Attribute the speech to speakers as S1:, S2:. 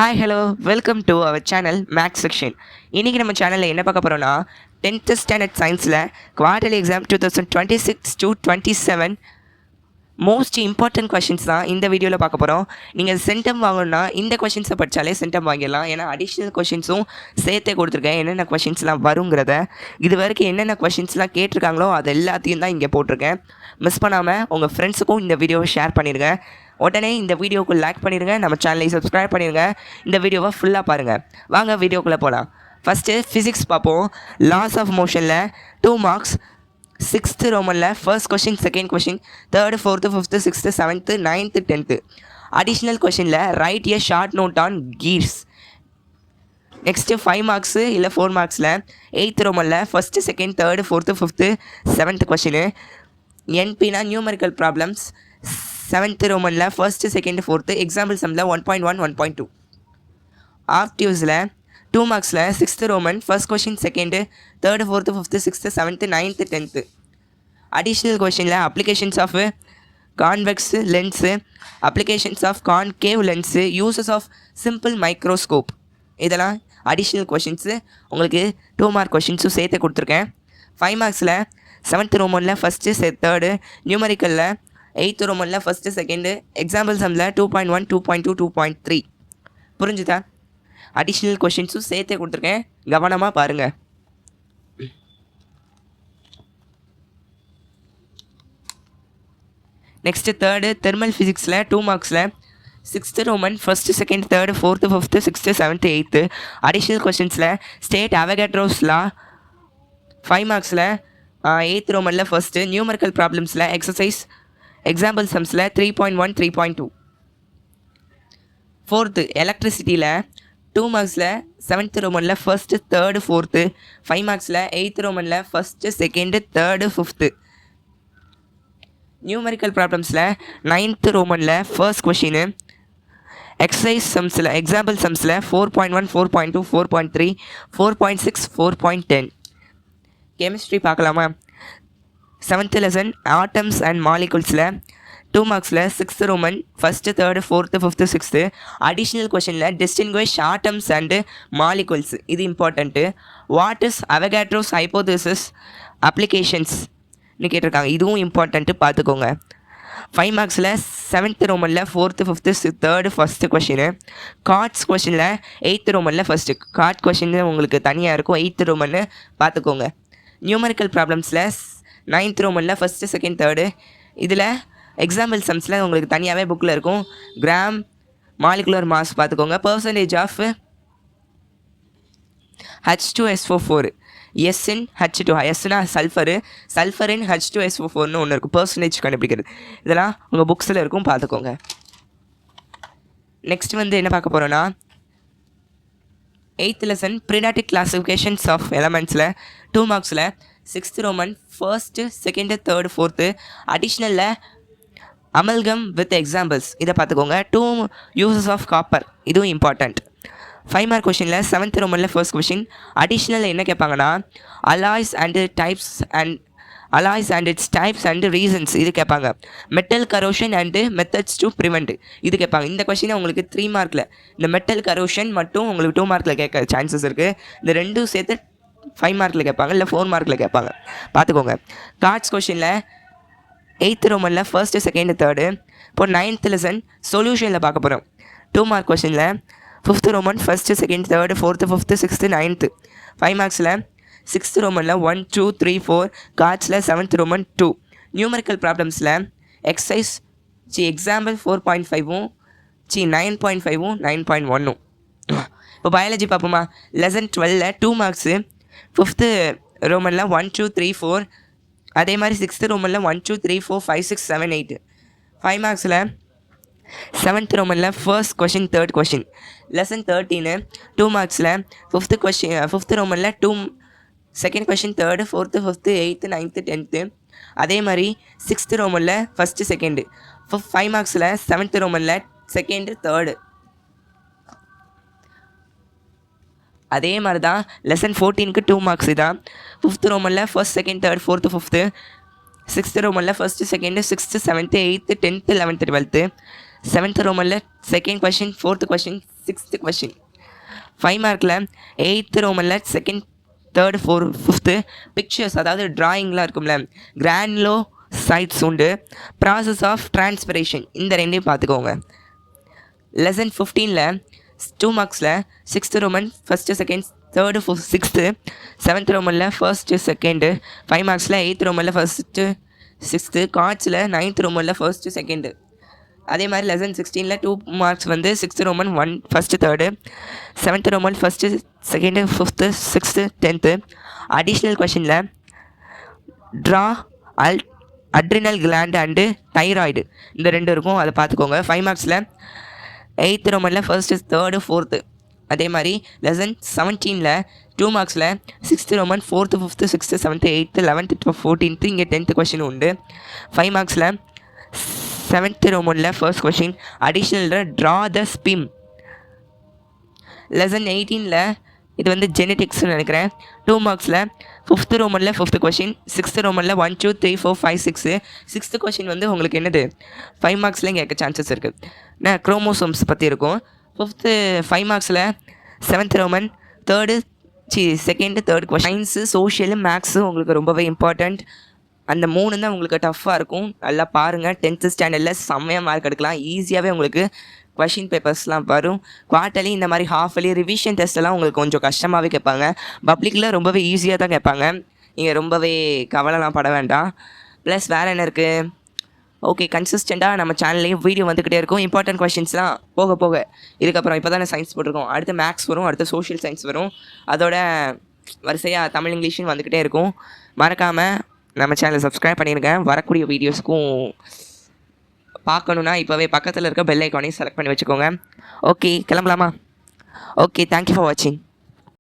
S1: Hi hello welcome to our channel maths section. இன்றைக்கி நம்ம சேனலில் என்ன பார்க்க போகிறோன்னா 10th ஸ்டாண்டர்ட் சயின்ஸில் quarterly exam 2026-27 most important questions தான் இந்த வீடியோவில் பார்க்க போகிறோம். நீங்கள் சென்டம் வாங்கணுன்னா இந்த கொஷின்ஸை படித்தாலே சென்டம் வாங்கிடலாம். ஏன்னா அடிஷ்னல் கொஷின்ஸும் சேர்த்தே கொடுத்துருக்கேன், என்னென்ன கொஷின்ஸ்லாம் வருங்கிறத. இது வரைக்கும் என்னென்ன கொஷின்ஸ்லாம் கேட்டிருக்காங்களோ அது எல்லாத்தையும் தான் இங்கே போட்டிருக்கேன். மிஸ் பண்ணாமல் உங்கள் ஃப்ரெண்ட்ஸுக்கும் இந்த வீடியோவை ஷேர் பண்ணிடுங்க. உடனே இந்த வீடியோவுக்கு லைக் பண்ணிடுங்க, நம்ம சேனலை சப்ஸ்கிரைப் பண்ணிடுங்க, இந்த வீடியோவை ஃபுல்லாக பாருங்கள். வாங்க வீடியோக்குள்ளே போகலாம். ஃபஸ்ட்டு ஃபிசிக்ஸ் பார்ப்போம். லாஸ் ஆஃப் மோஷனில் 2 மார்க்ஸ். 6th ரோமனில் first question, second question, 3rd 4th 5th 6th 7th 9th 10th. Additional கொஷினில் write a short note on gears. Next 5 marks இல்லை 4 மார்க்ஸில் 8th ரோமனில் first, second, 3rd 4th 5th 7th question. என்பினா numerical problems. 7th ரோமனில் first, second, 4th example சம்மில் 1.1 1.2. ஆப்டிவ்ஸில் 2 மார்க்ஸில் 6th Roman first question, second, 3rd 4th 5th 6th 7th 9th 10th. Additional கொஷினில் applications of convex lens, applications of concave lens, uses of simple microscope, இதெல்லாம் additional questions. உங்களுக்கு 2 mark கொஷின்ஸும் சேர்த்து கொடுத்துருக்கேன். 5 மார்க்ஸில் 7th ரோமனில் ஃபஸ்ட்டு, 3rd, நியூமரிக்கலில் 8th ரோமனில் ஃபஸ்ட்டு, செகண்டு, எக்ஸாம்பிள் சம்மில் 2.1 2.2 2.3. புரிஞ்சுதா? அடிஷ்னல் கொஷின்ஸும் சேர்த்தே கொடுத்துருக்கேன், கவனமாக பாருங்கள். நெக்ஸ்ட்டு 3rd தெர்மல் ஃபிசிக்ஸில் 2 மார்க்ஸில் 6th Roman first, second, 3rd 4th 5th 6th 7th 8th. Additional கொஷின்ஸில் ஸ்டேட் அவகேட்ரோஸ் லா. 5 மார்க்ஸில் 8th ரோமனில் ஃபஸ்ட்டு, நியூமரிக்கல் ப்ராப்ளம்ஸில் எக்ஸசைஸ் எக்ஸாம்பிள் சம்ஸில் 3.1 3.2. 4th எலக்ட்ரிசிட்டியில் 2 மார்க்ஸில் 7th ரோமனில் ஃபஸ்ட்டு, 3rd 4th. 5 மார்க்ஸில் 8th ரோமனில் first, second, 3rd 5th. Numerical ப்ராப்ளம்ஸில் 9th ரோமனில் ஃபர்ஸ்ட் கொஷினு. எக்ஸசைஸ் சம்ஸில் எக்ஸாம்பிள் சம்ஸில் 4.1 4.2 4.3 4.6 4.10. கெமிஸ்ட்ரி பார்க்கலாமா? 7th லெசன் ஆட்டம்ஸ் அண்ட் மாலிகுல்ஸில் 2 மார்க்ஸில் 6th Roman first, 3rd 4th 5th 6th. Additional கொஷனில் டிஸ்டிங்விஷ் ஆட்டம்ஸ் அண்டு மாலிகுல்ஸ், இது important. What is Avogadro's hypothesis அப்ளிகேஷன்ஸ்னு கேட்டிருக்காங்க, இதுவும் இம்பார்ட்டண்ட்டு, பார்த்துக்கோங்க. 5 மார்க்ஸில் 7th ரோமனில் 4th 5th 3rd first question. கார்ட்ஸ் கொஷினில் 8th ரோமனில் ஃபஸ்ட்டு. கார்ட் கொஷின் உங்களுக்கு தனியாக இருக்கும், 8th ரோமன்னு பார்த்துக்கோங்க. நியூமரிக்கல் ப்ராப்ளம்ஸில் 9th ரோமனில் ஃபஸ்ட்டு, செகண்ட், 3rd. இதில் எக்ஸாம்பிள் சம்ஸில் உங்களுக்கு தனியாகவே புக்கில் இருக்கும். கிராம் மாலிகுலர் மாஸ் பார்த்துக்கோங்க. Percentage of H2SO4, S in H2, Sனா சல்ஃபரு, சல்ஃபர் இன் H2SO4ன்னு ஒன்று இருக்கும், பர்சன்டேஜ் கண்டுபிடிக்கிறது. இதெல்லாம் உங்கள் புக்ஸில் இருக்கும், பார்த்துக்கோங்க. நெக்ஸ்ட் என்ன பார்க்க போகிறோன்னா 8th lesson periodic classifications of எலமெண்ட்ஸில் 2 மார்க்ஸில் 6th Roman first, second, 3rd 4th. அடிஷ்னலில் அமல்கம் வித் எக்ஸாம்பிள்ஸ், இதை பார்த்துக்கோங்க. 2 யூசஸ் ஆஃப் காப்பர், இதுவும் இம்பார்ட்டண்ட். 5 மார்க் கொஷினில் 7th ரோமனில் ஃபர்ஸ்ட் கொஷின். அடிஷ்னலில் என்ன கேட்பாங்கன்னா alloys and its types and reasons, இது கேட்பாங்க. Metal corrosion and methods to prevent, இது கேட்பாங்க. இந்த கொஷினை உங்களுக்கு 3 மார்க்கில், இந்த மெட்டல் கரோஷன் மட்டும் உங்களுக்கு 2 மார்க்கில் கேட்க சான்சஸ் இருக்குது. இந்த ரெண்டும் சேர்த்து 5 மார்க்கில் கேட்பாங்க, இல்லை 4 மார்க்கில் கேட்பாங்க, பார்த்துக்கோங்க. கார்ட்ஸ் கொஷினில் 8th ரோமனில் ஃபர்ஸ்ட்டு, செகண்டு, 3rd. இப்போ 9th லெசன் சொல்யூஷனில் பார்க்க போகிறோம். 2 மார்க் கொஷினில் 5th Roman first, second, 3rd 4th 5th 6th 9th. 5 marks 6th ரோமனில் 1 2 3 4. கார்ட்ஸில் 7th ரோமன் 2. நியூமரிக்கல் ப்ராப்ளம்ஸில் எக்ஸசைஸ் எக்ஸாம்பிள் 4.5ம் 9.5ம் 9.1ம். இப்போ பயாலஜி பார்ப்போமா? லெசன் 12ல் 2 மார்க்ஸு. 5th ரோமனில் 1 2 3 4. அதே மாதிரி 6th ரோமனில் 1 2 3 4 5 6 7 8. 5 மார்க்ஸில் 7th ரோமனில் first question, 3rd question. Lesson 13 2 மார்க்ஸில் 5th ரோமனில் 2 second question, 3rd 4th 5th 8th 9th 10th. அதே மாதிரி 6th ரோமனில் ஃபஸ்ட்டு, செகண்டு. 5 மார்க்ஸில் 7th ரோமனில் செகண்டு, 3rd. அதே மாதிரி தான் லெசன் 14க்கு 2 மார்க்ஸ் தான். 5th ரோமனில் first, second, 3rd 4th 5th. 6th ரோமனில் first, second, 6th 7th 8th 10th 11th 12th. 7th ரோமனில் 2nd question, 4th question, 6th question. 5 மார்க்கில் 8th ரோமனில் 2nd, 3rd, 4th, 5th pictures, அதாவது ட்ராயிங்லாம் இருக்கும்ல, கிரானுலோ சைட்ஸ் உண்டு, process of transpiration, இந்த ரெண்டையும் பார்த்துக்கோங்க. லெசன் 15ல் 2 மார்க்ஸில் 6th Roman 1st, 2nd, 3rd, 4th, 6th, 7th ரோமனில் 1st, 2nd, 5 மார்க்ஸில் 8th ரோமனில் 1st, 6th, கார்ட்ஸில் 9th ரோமனில் 1st, 2nd. அதே மாதிரி லெசன் 16ல் 2 மார்க்ஸ் வந்து 6th Roman 1st, 3rd, 7th Roman 1st, 2nd, 5th, 6th, 10th. Additional கொஷினில் draw adrenal gland and thyroid, இந்த ரெண்டு இருக்கும், அதை பார்த்துக்கோங்க. 5 மார்க்ஸில் 8th ரோமனில் 1st, 3rd, 4th. அதே மாதிரி லெசன் 17ல் 2 மார்க்ஸில் 6th Roman 4th, 5th, 6th, 7th, 8th, 11th, 14th, இங்கே 10th கொஷின் உண்டு. 5 மார்க்ஸில் 7th ரோமனில் 1st கொஷின், அடிஷ்னலில் ட்ரா த ஸ்பிம். லெசன் 18ல் இது வந்து ஜெனட்டிக்ஸ்னு நினைக்கிறேன். 2 மார்க்ஸில் 5th ரோமனில் 5th கொஷின், 6th ரோமனில் 1, 2, 3, 4, 5, 6. 6th கொஷின் வந்து உங்களுக்கு என்னது 5 மார்க்ஸில் கேட்க சான்சஸ் இருக்குது. நான் குரோமோசோம்ஸ் பற்றி இருக்கும். 5 மார்க்ஸில் 7th Roman 2nd, 3rd question. Science, social, maths உங்களுக்கு ரொம்பவே இம்பார்ட்டண்ட். அந்த 3 தான் உங்களுக்கு டஃப்பாக இருக்கும். நல்லா பாருங்கள். 10th ஸ்டாண்டர்டில் செம்மையாக மார்க் எடுக்கலாம். ஈஸியாகவே உங்களுக்கு கொஷின் பேப்பர்ஸ்லாம் வரும். குவார்ட்டர்லி இந்த மாதிரி ஹாஃப்லி ரிவிஷன் டெஸ்ட்டெல்லாம் உங்களுக்கு கொஞ்சம் கஷ்டமாகவே கேட்பாங்க. பப்ளிக்கில் ரொம்பவே ஈஸியாக தான் கேட்பாங்க. நீங்கள் ரொம்பவே கவலைலாம் பட வேண்டாம். ப்ளஸ் வேறு என்ன இருக்குது, ஓகே, கன்சிஸ்டண்ட்டாக நம்ம சேனல்லையும் வீடியோ வந்துக்கிட்டே இருக்கும். இம்பார்ட்டன்ட் கொஷின்ஸ்லாம் போக போக இதுக்கப்புறம் இப்போ தானே சயின்ஸ் போட்டிருக்கோம், அடுத்து மேக்ஸ் வரும், அடுத்து சோஷியல் சயின்ஸ் வரும், அதோட வரிசையாக தமிழ், இங்கிலீஷும் வந்துக்கிட்டே இருக்கும். மறக்காமல் நம்ம சேனலை சப்ஸ்கிரைப் பண்ணியிருக்கேன். வரக்கூடிய வீடியோஸ்க்கும் பார்க்கணுன்னா இப்போவே பக்கத்தில் இருக்க பெல் ஐக்கானையும் செலக்ட் பண்ணி வச்சுக்கோங்க. ஓகே, கிளம்பலாமா? ஓகே, தேங்க்யூ ஃபார் வாட்சிங்.